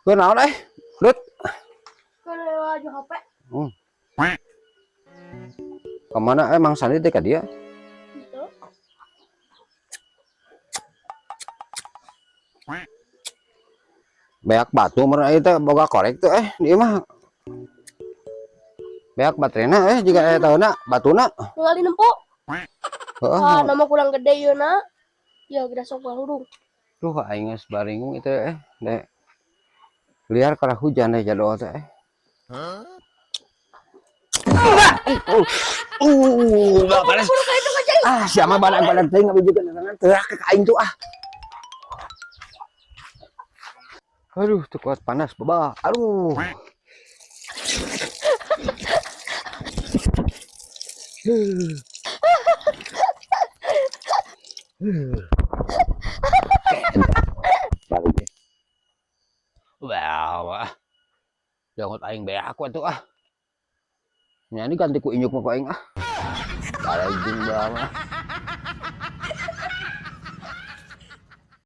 Cái nào đấy? Đứt. Ke lewat HP. Kemana emang Sandi teh ka dia? Gitu. Beak batu mana itu boga korek tuh dia mah. Beak baterena jika tahu nak batuna. Tinggal di nempok. Heeh. Nama kurang gede ya nak. Ya kita sok hurung. Tuh aing geus baringung itu dek. Liar karena hujan deh jadwal teh. Enggak panas. Siapa badan-badan teh ngabijukeun tangan teuak ke aing tuh ah. Aduh, tuh kuat panas baba. Aduh. Wow. Jangan aing beak aku tuh ah. Nya ini ganti ku inyuk mah ku aing ah. Balajing bae mah.